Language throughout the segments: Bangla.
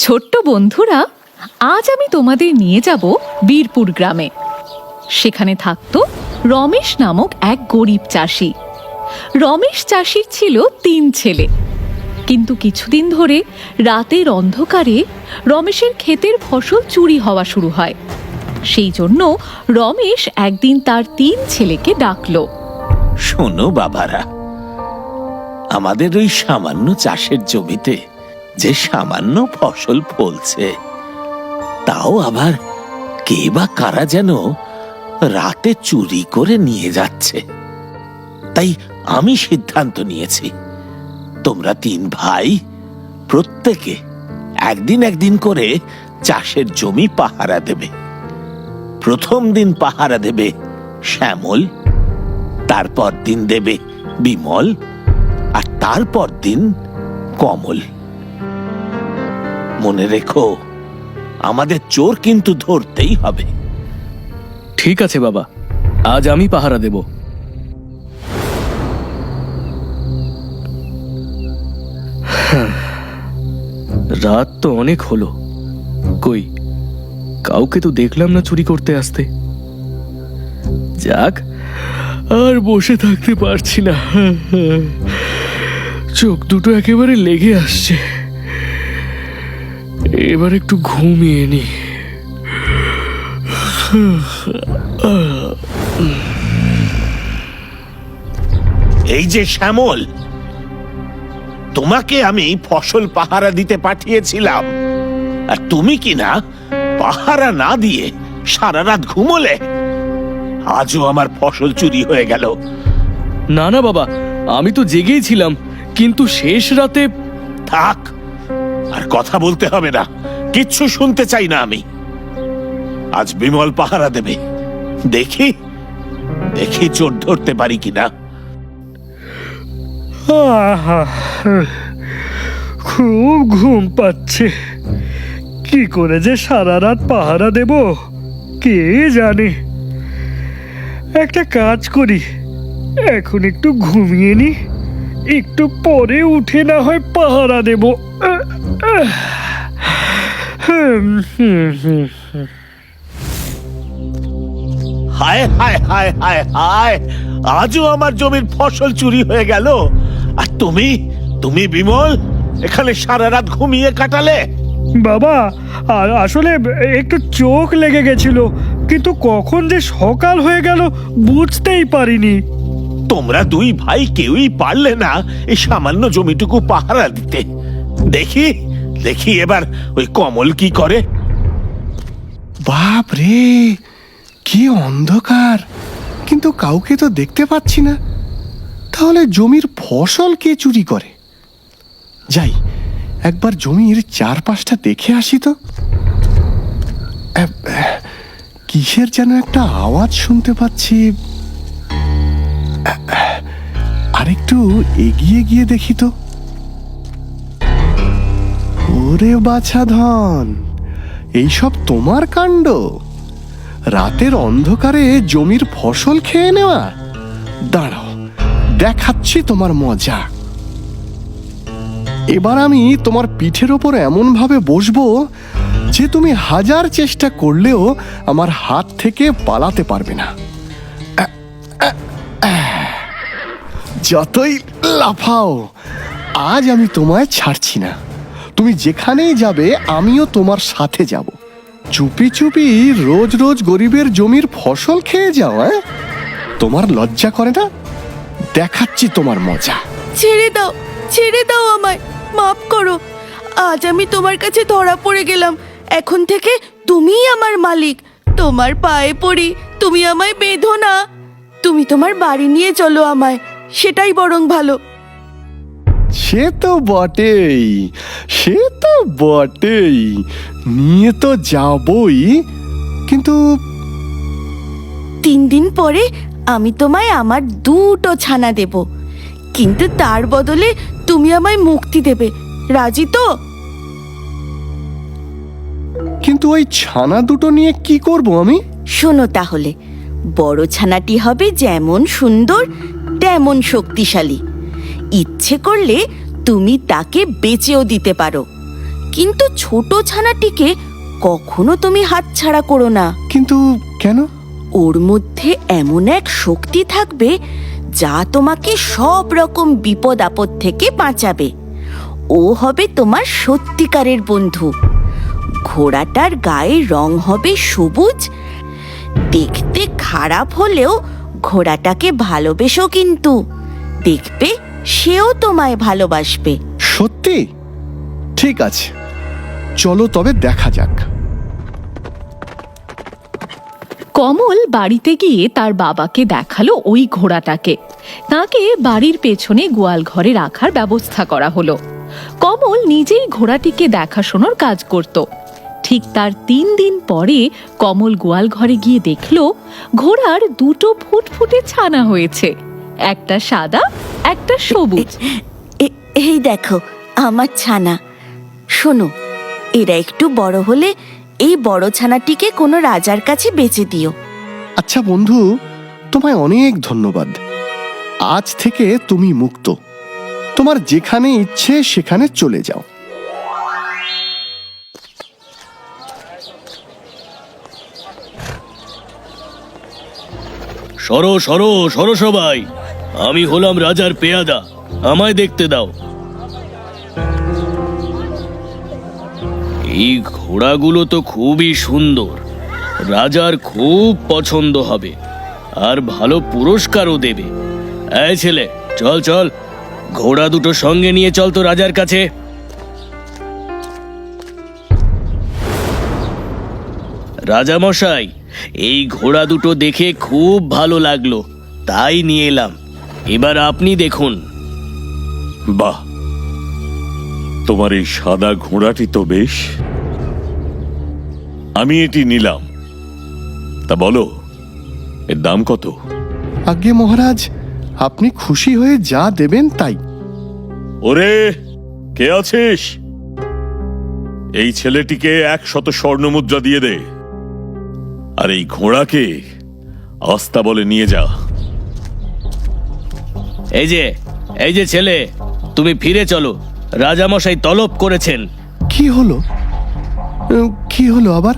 ছোট্ট বন্ধুরা, আজ আমি তোমাদের নিয়ে যাব বীরপুর গ্রামে। সেখানে থাকতো রমেশ নামক এক গরিব চাষি। রমেশ চাষির ছিল 3 ছেলে, কিন্তু কিছুদিন ধরে রাতের অন্ধকারে রমেশের ক্ষেতের ফসল চুরি হওয়া শুরু হয়। সেই জন্য রমেশ একদিন তার 3 ছেলেকে ডাকলো। শোনো বাবারা, আমাদের ওই সামান্য চাষের জমিতে যে সামান্য ফসল ফলছে, তাও আবার কে বা কারা যেন রাতে চুরি করে নিয়ে যাচ্ছে। তাই আমি সিদ্ধান্ত নিয়েছি, তোমরা 3 ভাই প্রত্যেকে একদিন করে চাষের জমি পাহারা দেবে। প্রথম দিন পাহারা দেবে শ্যামল, তারপর দিন দেবে বিমল, আর তারপর দিন কমল। মনে রেখো, আমাদের চোর কিন্তু ধরতেই হবে। ঠিক আছে বাবা, আজ আমি পাহারা দেব। রাত তো অনেক হলো, কই কাউকে তো দেখলাম না চুরি করতে আসতে। যাক, আর বসে থাকতে পারছি না, চোখ দুটো একেবারে লেগে আসছে। এবার একটু ঘুমিয়ে নি। এই যে শ্যামল, তোমাকে আমি ফসল পাহারা দিতে পাঠিয়েছিলাম, আর তুমি কি না পাহারা না দিয়ে সারা রাত ঘুমোলে। আজও আমার ফসল চুরি হয়ে গেল। না না বাবা, আমি তো জেগেই ছিলাম, কিন্তু শেষ রাতে। থাক, আর কথা বলতে হবে না, কিচ্ছু শুনতে চাই না আমি। আজ বিমল পাহারা দেবে। দেখি দেখি চোর ধরতে পারি কিনা। খুব ঘুম পাচ্ছে, কি করে যে সারা রাত পাহারা দেব কে জানে। একটা কাজ করি, এখন একটু ঘুমিয়ে নি, একটু পরে উঠে না হয় পাহারা দেব। হায় হায় হায় হায় হায়, আজও আমার জমির ফসল চুরি হয়ে গেল। আর তুমি বিমল এখানে সারা রাত ঘুমিয়ে কাটালে। বাবা, আসলে একটু চোখ লেগে গেছিল, কিন্তু কখন যে সকাল হয়ে গেল বুঝতেই পারিনি। তোমরা 2 ভাই কেউই পারলে না এই সামান্য জমিটুকু পাহারা দিতে। দেখি দেখি এবার ওই কমল কি করে। বাপ রে, কি অন্ধকার, কিন্তু কাউকে তো দেখতে পাচ্ছি না। তাহলে জমির ফসল কে চুরি করে? যাই, একবার জমির চারপাশটা দেখে আসি তো। কিসের যেন একটা আওয়াজ শুনতে পাচ্ছি। আরেকটু এগিয়ে গিয়ে দেখি তো। ওরে বাছা ধন, এইসব তোমার কাণ্ড? রাতের অন্ধকারে জমির ফসল খেয়ে নেওয়া? দাঁড়াও, দেখাচ্ছি তোমার মজা। এবার আমি তোমার পিঠের ওপর এমন ভাবে বসবো যে তুমি 1000 চেষ্টা করলেও আমার হাত থেকে পালাতে পারবে না। যতই লাফাও, আজ আমি তোমায় ছাড়ছি না। তুমি যেখানেই যাবে আমিও তোমার সাথে যাব। চুপি চুপি রোজ রোজ গরিবের জমির ফসল খেয়ে যাও। তোমার লজ্জা করে না? দেখাচ্ছি তোমার মজা। ছেড়ে দাও আমায়, মাফ করো। আজ আমি তোমার কাছে ধরা পড়ে গেলাম। এখন থেকে তুমিই আমার মালিক। তোমার পায়ে পড়ি, তুমি আমায় বেঁধো না। তুমি তোমার বাড়ি নিয়ে চলো আমায়, সেটাই বরং ভালো। সে তো বটেই, নিয়ে তো যাবই, কিন্তু 3 দিন পরে আমি তোমায় আমার 2টো ছানা দেব, কিন্তু তার বদলে তুমি আমায় মুক্তি দেবে। রাজি তো? কিন্তু ওই ছানা দুটো নিয়ে কি করব আমি? শোনো তাহলে, বড় ছানাটি হবে যেমন সুন্দর তেমন শক্তিশালী। ইচ্ছে করলে তুমি তাকে বেচেও দিতে পারো, কিন্তু ছোট ছানাটিকে কখনো তুমি হাতছাড়া করো না। কিন্তু কেন? ওর মধ্যে এমন এক শক্তি থাকবে যা তোমাকে সব রকম বিপদ আপদ থেকে বাঁচাবে। ও হবে তোমার সত্যিকারের বন্ধু। ঘোড়াটার গায়ে রং হবে সবুজ। দেখতে খারাপ হলেও ঘোড়াটাকে ভালোবেসো, কিন্তু দেখবে সেও তোমায় ভালোবাসবে। সত্যি? ঠিক আছে, চলো তবে দেখা যাক। কমল বাড়িতে গিয়ে তার বাবাকে দেখালো ওই ঘোড়াটাকে। তাকে বাড়ির পেছনে গোয়াল ঘরে রাখার ব্যবস্থা করা হলো। কমল নিজেই ঘোড়াটিকে দেখাশোনার কাজ করত। ঠিক তার 3 দিন পরে কমল গোয়াল ঘরে গিয়ে দেখলো ঘোড়ার 2টো ফুটফুটে ছানা হয়েছে, একটা সাদা একটা সবুজ। এই দেখো আমার ছানা। শোনো, এরা একটু বড় হলে এই বড় ছানাটিকে কোনো রাজার কাছে বেচে দিও। আচ্ছা বন্ধু, তোমায় অনেক ধন্যবাদ। আজ থেকে তুমি মুক্ত। তোমার যেখানে ইচ্ছে সেখানে চলে যাও। সরো সরো সরো সবাই, আমি হলাম রাজার পেয়াদা, আমায় দেখতে দাও। এই ঘোড়াগুলো তো খুবই সুন্দর, রাজার খুব পছন্দ হবে আর ভালো পুরস্কারও দেবে। এই ছেলে, চল চল, ঘোড়া দুটো সঙ্গে নিয়ে চল তো রাজার কাছে। রাজামশাই, এই ঘোড়া দুটো দেখে খুব ভালো লাগলো, তাই নিয়ে এলাম। এবার আপনি দেখুন। বাহ, তোমার এই সাদা ঘোড়াটি তো বেশ। আমি এটি নিলাম। তা বলো, এর দাম কত? আজ্ঞে মহারাজ, আপনি খুশি হয়ে যা দেবেন তাই। ওরে, কে আছিস? এই ছেলেটিকে 100 স্বর্ণমুদ্রা দিয়ে দে, আর এই ঘোড়াকে আস্তা বলে নিয়ে যা। এই যে ছেলে, তুমি ফিরে চলো, রাজামশাই তলব করেছেন। কি হলো? কি হলো আবার?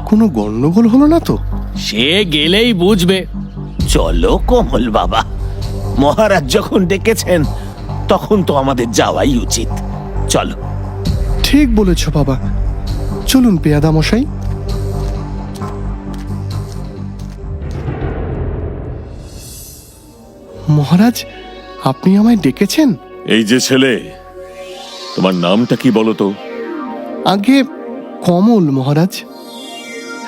কোনো গন্ডগোল হলো না তো? সে গেলেই বুঝবে। চলো কমল বাবা, মহারাজ যখন ডেকেছেন তখন তো আমাদের যাওয়াই উচিত। চলো। ঠিক বলেছ বাবা, চলুন পেয়াদা মশাই। মহারাজ, আপনি আমায় ডেকেছেন? এই যে ছেলে, তোমার নামটা কি বলো তো? আগে কমল মহারাজ।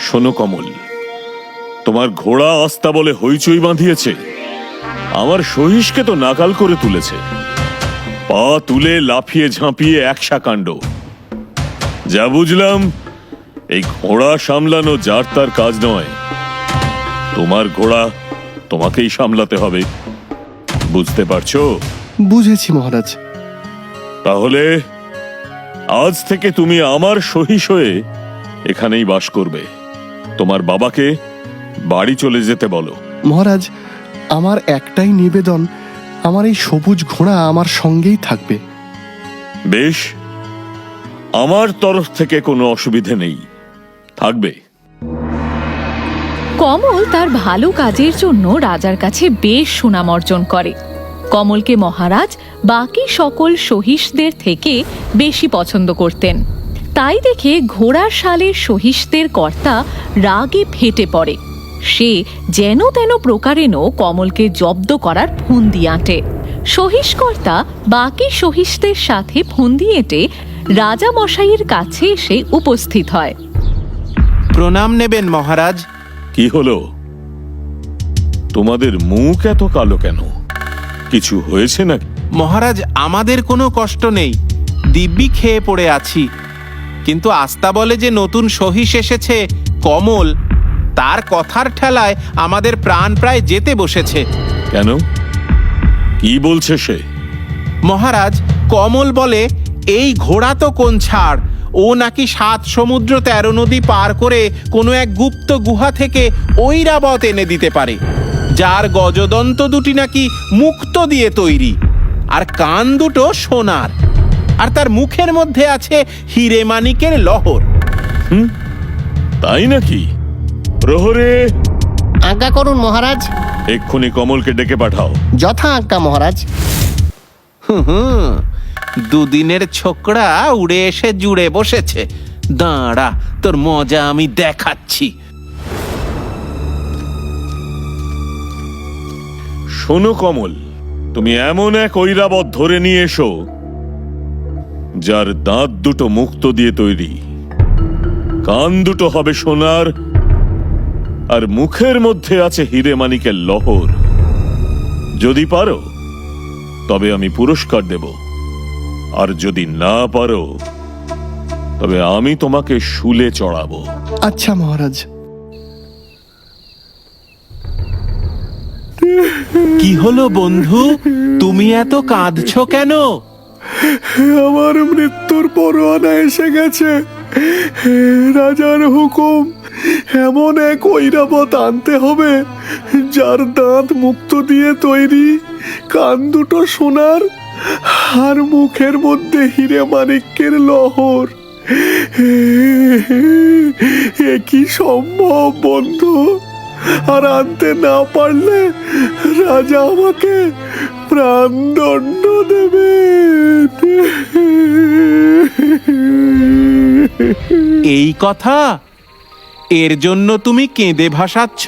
শোনো কমল, তোমার ঘোড়া আস্তা বলে হইচই বাঁধিয়েছে, আমার সহিসকে তো নাকাল করে তুলেছে। পা তুলে লাফিয়ে ঝাঁপিয়ে একসা কাণ্ড। যা বুঝলাম, এই ঘোড়া সামলানো যার তার কাজ নয়। তোমার ঘোড়া তোমাকেই সামলাতে হবে, বুঝতে পারছো? বুঝেছি মহারাজ। তাহলে আজ থেকে তুমি আমার সহিস হয়ে এখানেই বাস করবে। তোমার বাবাকে বাড়ি চলে যেতে বলো। মহারাজ, আমার একটাই নিবেদন, আমার এই সবুজ ঘোড়া আমার সঙ্গেই থাকবে। বেশ, আমার তরফ থেকে কোনো অসুবিধে নেই, থাকবে। কমল তার ভালো কাজের জন্য রাজার কাছে বেশ সুনাম অর্জন করে। কমলকে মহারাজ বাকি সকল সহিসদের থেকে বেশি পছন্দ করতেন। তাই দেখে ঘোড়ার শালের সহিসদের কর্তা রাগে ফেটে পড়ে। সে যেন তেন প্রকারেণ কমলকে জব্দ করার ফন্দি আঁটে। সহিসকর্তা বাকি সহিসদের সাথে ফন্দি এঁটে রাজা মশাইয়ের কাছে এসে উপস্থিত হয়। প্রণাম নেবেন মহারাজ। কি হলো? তোমাদের মুখ এত কালো কেন? কিছু হয়েছে নাকি? মহারাজ, আমাদের কোনো কষ্ট নেই, দিব্যি খেয়ে পড়ে আছি। কিন্তু আস্তা বলে যে নতুন সহিস এসেছে কমল, তার কথার ঠেলায় আমাদের প্রাণ প্রায় যেতে বসেছে। কেন? কি বলছে সে? মহারাজ, কমল বলে এই ঘোড়া তো কোন ছাড়, ও নাকি 7 সমুদ্র 13 নদী পার করে কোনো এক গুপ্ত গুহা থেকে ঐরাবত এনে দিতে পারে, যার গজদন্ত দুটি নাকি মুক্ত দিয়ে তৈরি, আর কান দুটো সোনার। আর তার মুখের মধ্যে আছে হিরে মানিকের লহর। তাই নাকি? প্রহরে, আজ্ঞা করুন মহারাজ। এক্ষুনি কমলকে ডেকে পাঠাও। যথা আজ্ঞা মহারাজ। হুম, দুদিনের ছোকরা উড়ে এসে জুড়ে বসেছে। দাঁড়া, তোর মজা আমি দেখাচ্ছি। শোনো কমল, তুমি এমন এক ঐরাবত ধরে নিয়ে এসো যার দাঁত দুটো মুক্ত দিয়ে তৈরি, কান দুটো হবে সোনার, আর মুখের মধ্যে আছে হিরে মানিকের লহর। যদি পারো তবে আমি পুরস্কার দেব, আর যদি না পারো তবে আমি তোমাকে শুলে চড়াবো। আচ্ছা মহারাজ। কি হলো বন্ধু, তুমি এত কাঁদছো কেন? আমার মৃত্যুর পরোয়ানা এসে গেছে। রাজার হুকুম, এমন এক ঐরাবত আনতে হবে যার দাঁত মুক্ত দিয়ে তৈরি, কান দুটো সোনার, আর মুখের মধ্যে হিরে মানিক্যের লহর। এ কি সম্ভব বন্ধু? আর আনতে না পারলে রাজা আমাকে প্রাণদণ্ড দেবে। এই কথা, এর জন্য তুমি কেঁদে ভাসাচ্ছ?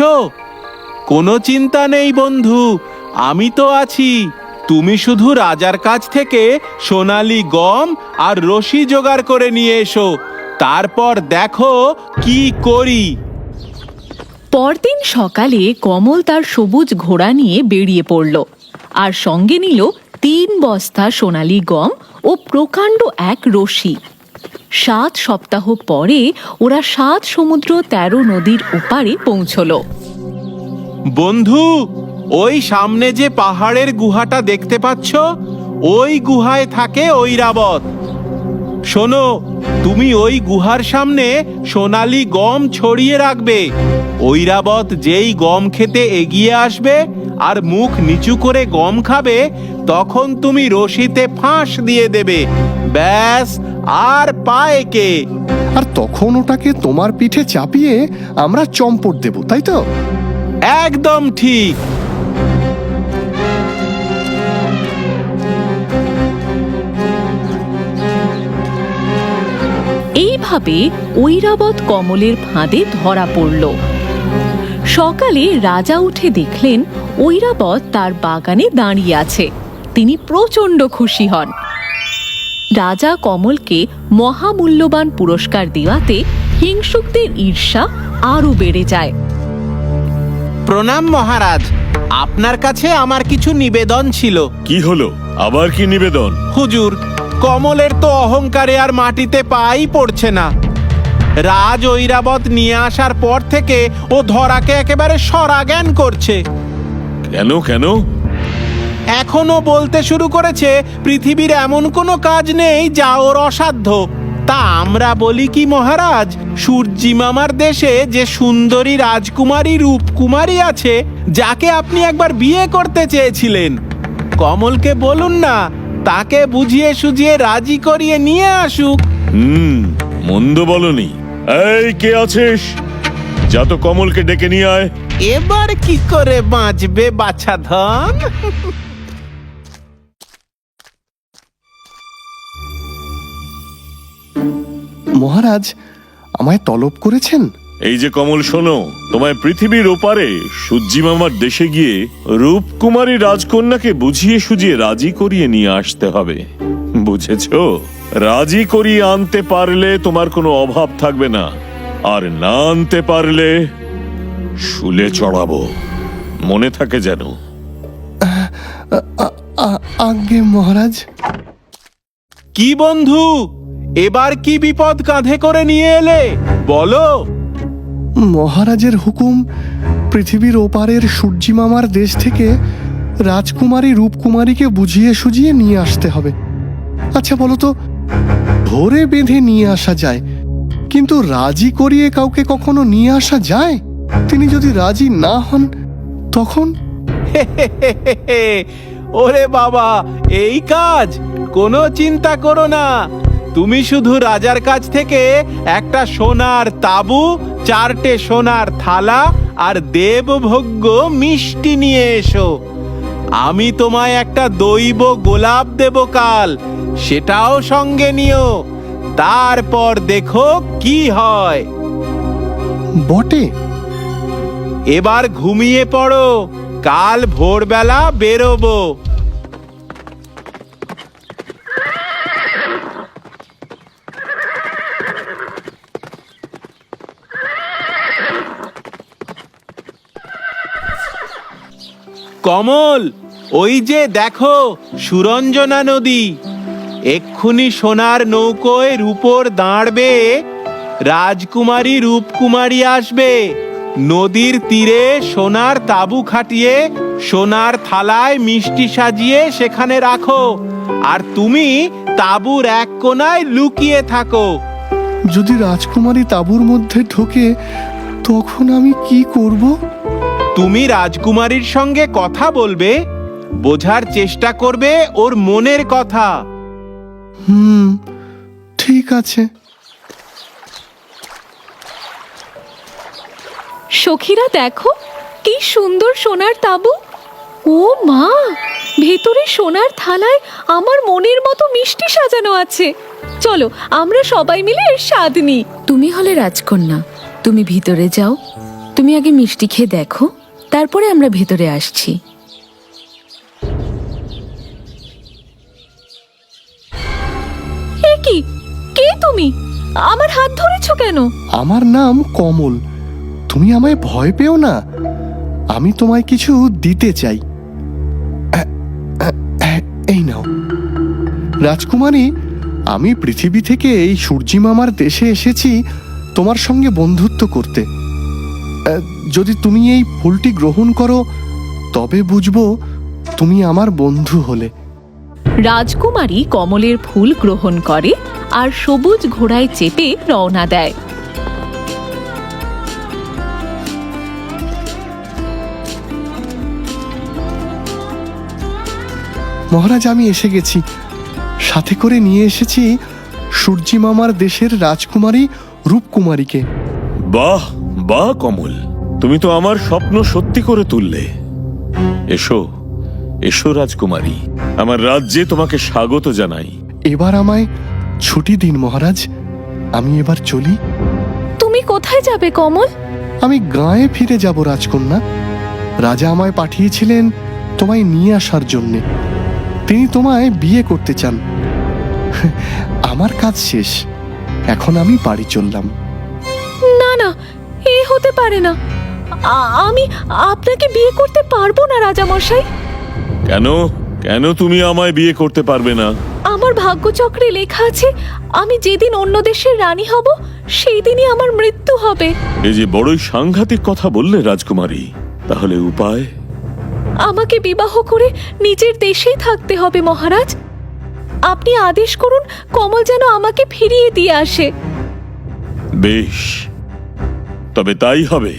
কোনো চিন্তা নেই বন্ধু, আমি তো আছি। তুমি শুধু রাজার কাছ থেকে সোনালি গম আর রশি জোগাড় করে নিয়ে এসো, তারপর দেখো কি করি। পরদিন সকালে কমল তার সবুজ ঘোড়া নিয়ে বেরিয়ে পড়ল, আর সঙ্গে নিল 3 বস্তা সোনালী গম ও প্রকাণ্ড এক রশি। 7 সপ্তাহ পরে ওরা 7 সমুদ্র 13 নদীর ওপারে পৌঁছল। বন্ধু, ওই সামনে যে পাহাড়ের গুহাটা দেখতে পাচ্ছ, ওই গুহায় থাকে ঐরাবত। শোনো, তুমি ওই গুহার সামনে সোনালি গম ছড়িয়ে রাখবে। ঐরাবত যেই গম খেতে এগিয়ে আসবে আর মুখ নিচু করে গম খাবে, তখন তুমি রশিতে ফাঁস দিয়ে দেবে। ব্যাস, আর পায় কে? আর তখন ওটাকে তোমার পিঠে চাপিয়ে আমরা চম্পট দেব, তাই তো? একদম ঠিক। এইভাবে ঐরাবত কমলের ফাঁদে ধরা পড়ল। সকালে রাজা উঠে দেখলেন ঐরাবত তার বাগানে দাঁড়িয়ে আছে। তিনি প্রচণ্ড খুশি হন। রাজা কমলকে মহামূল্যবান পুরস্কার দেওয়াতে হিংসুকদের ঈর্ষা আরো বেড়ে যায়। প্রণাম মহারাজ, আপনার কাছে আমার কিছু নিবেদন ছিল। কি হলো? আবার কি নিবেদন? হুজুর, কমলের তো অহংকারে আর মাটিতে পাই পড়ছে না। রাজ ঐরাবত নিয়ে আসার পর থেকে ও ধরাকে একেবারে সরাজ্ঞান করছে। কেন কেন? এখনো বলতে শুরু করেছে পৃথিবীর এমন কোনো কাজ নেই যা ওর অসাধ্য। তা আমরা বলি কি মহারাজ, সূর্যি মামার দেশে যে সুন্দরী রাজকুমারী রূপকুমারী আছে, যাকে আপনি একবার বিয়ে করতে চেয়েছিলেন, কমলকে বলুন না তাকে বুঝিয়ে সুঝিয়ে রাজি করিয়ে নিয়ে আসুক। মন্দ বলনি। এই, কে আছিস? যা তো কমলকে ডেকে নিয়ে আয়। এবার কি করে বাঁচবে বাছা ধন? মহারাজ, আমায় তলব করেছেন? এই যে কমল, শোনো, তোমায় পৃথিবীর ওপারে সূর্যি মামার দেশে গিয়ে রূপকুমারী রাজকন্যাকে বুঝিয়ে সুঝিয়ে রাজি করিয়ে নিয়ে আসতে হবে, বুঝেছো? রাজি করিয়ে আনতে পারলে তোমার কোনো অভাব থাকবে না, আর না আনতে পারলে শুলে চড়াবো, মনে থাকে যেন। আজ্ঞে মহারাজ। কি বন্ধু, এবার কি বিপদ কাঁধে করে নিয়ে এলে, বলো? মহারাজের হুকুম, পৃথিবীর ওপারের সূর্যি মামার দেশ থেকে রাজকুমারী রূপকুমারীকে বুঝিয়ে সুঝিয়ে নিয়ে আসতে হবে। আচ্ছা বলো তো, ধরে বেঁধে নিয়ে আসা যায়, কিন্তু রাজি করিয়ে কাউকে কখনো নিয়ে আসা যায়? তিনি যদি রাজি না হন তখন? ওরে বাবা, এই কাজ! কোনো চিন্তা করো না, তুমি শুধু রাজার কাছ থেকে একটা সোনার তাবু, 4টে সোনার থালা আর দেবভোগ্য মিষ্টি নিয়ে এসো। আমি তোমায় একটা দৈব গোলাপ দেব কাল, সেটাও সঙ্গে নিও। তারপর দেখো কি হয়। বটে। এবার ঘুমিয়ে পড়ো, কাল ভোরবেলা বেরোবো। কমল, ওই যে দেখো সুরঞ্জনা নদী। এক্ষুনি সোনার নৌকোয় রূপোর দাঁড়বে রাজকুমারী রূপকুমারী আসবে। নদীর তীরে সোনার তাবু খাটিয়ে সোনার থালায় মিষ্টি সাজিয়ে সেখানে রাখো, আর তুমি তাঁবুর এক কোণায় লুকিয়ে থাকো। যদি রাজকুমারী তাঁবুর মধ্যে ঢোকে তখন আমি কি করব? তুমি রাজকুমারীর সঙ্গে কথা বলবে, বোঝার চেষ্টা করবে ওর মনের কথা। ঠিক আছে। সখীরা দেখো, কি সুন্দর সোনার তাবু! ও মা, ভেতরে সোনার থালায় আমার মনের মতো মিষ্টি সাজানো আছে। চলো আমরা সবাই মিলে এর স্বাদ নিই। তুমি হলে রাজকন্যা, তুমি ভিতরে যাও। তুমি আগে মিষ্টি খেয়ে দেখো, তারপরে আমরা ভেতরে আসছি। এ কি? কে তুমি? আমার হাত ধরেছো কেন? আমার নাম কমল। তুমি আমায় ভয় পেও না, আমি তোমায় কিছু দিতে চাই। এই নাও। রাজকুমারী, আমি পৃথিবী থেকে এই সূর্যি মামার দেশে এসেছি তোমার সঙ্গে বন্ধুত্ব করতে। যদি তুমি এই ফুলটি গ্রহণ করো তবে বুঝবো তুমি আমার বন্ধু হলে। রাজকুমারী কমলের ফুল গ্রহণ করে আর সবুজ ঘোড়ায় চেপে রওনা দেয়। মহারাজ, আমি এসে গেছি। সাথে করে নিয়ে এসেছি সূর্যি মামার দেশের রাজকুমারী রূপকুমারীকে। বাহ বাহ কমল, তুমি তো আমার স্বপ্ন সত্যি করে তুললে। এসো এসো রাজকুমারী, আমার রাজ্যে তোমাকে স্বাগত জানাই। এবার আমায় ছুটি দিন মহারাজ, আমি এবার চলি। তুমি কোথায় যাবে কমল? আমি গাঁয়ে ফিরে যাব রাজকন্যা। রাজা আমায় পাঠিয়েছিলেন তোমায় নিয়ে আসার জন্যে। তিনি তোমায় বিয়ে করতে চান। আমার কাজ শেষ, এখন আমি বাড়ি চললাম। না না, এ হতে পারে না। আমি আপনাকে বিয়ে করতে পারবো না রাজামশাই। কেন কেন তুমি আমায় বিয়ে করতে পারবে না? আমার ভাগ্যচক্রে লেখা আছে আমি যেদিন অন্য দেশের রানী হব সেই দিনই আমার মৃত্যু হবে। এই যে বড়ই সাংঘাতিক কথা বললে রাজকুমারী, তাহলে উপায়? আমাকে বিবাহ করে নিজের দেশেই থাকতে হবে মহারাজ। আপনি আদেশ করুন কমল যেন আমাকে ফিরিয়ে দিয়ে আসে। বেশ, তবে তাই হবে।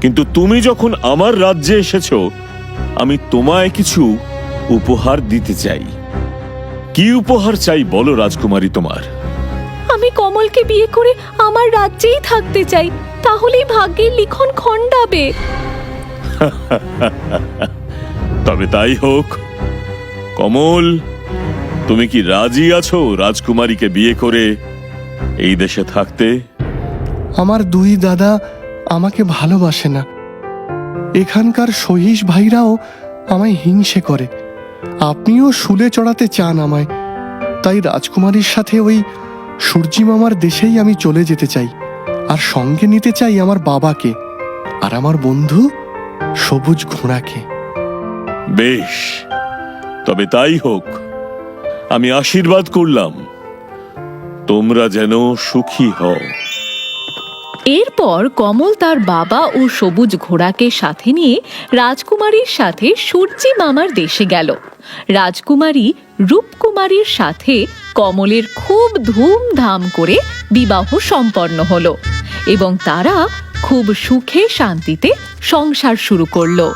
কিন্তু তুমি যখন আমার রাজ্যে এসেছো, আমি তোমায় কিছু উপহার দিতে চাই। কি উপহার চাই বলো রাজকুমারী তোমার? আমি কমলকে বিয়ে করে আমার রাজ্যেই থাকতে চাই, তাহলেই ভাগ্যের লিখন খণ্ডাবে। তবে তাই হোক। কমল, তুমি কি রাজি আছো রাজকুমারীকে বিয়ে করে এই দেশে থাকতে? আমার দুই দাদা আমাকে ভালোবাসে না। এখানকার সহিস ভাইরাও আমায় হিংসে করে। আপনিও শুলে চড়াতে চান আমায়, তাই রাজকুমারীর সাথে ওই সূর্যি মামার দেশেই আমি চলে যেতে চাই। আর সঙ্গে নিতে চাই আমার বাবাকে আর আমার বন্ধু সবুজ ঘোড়াকে। বেশ, তবে তাই হোক। আমি আশীর্বাদ করলাম তোমরা যেন সুখী হও। এরপর কমল তার বাবা ও সবুজ ঘোড়াকে সাথে নিয়ে রাজকুমারীর সাথে সূর্যি মামার দেশে গেল। রাজকুমারী রূপকুমারীর সাথে কমলের খুব ধুমধাম করে বিবাহ সম্পন্ন হলো এবং তারা খুব সুখে শান্তিতে সংসার শুরু করলো।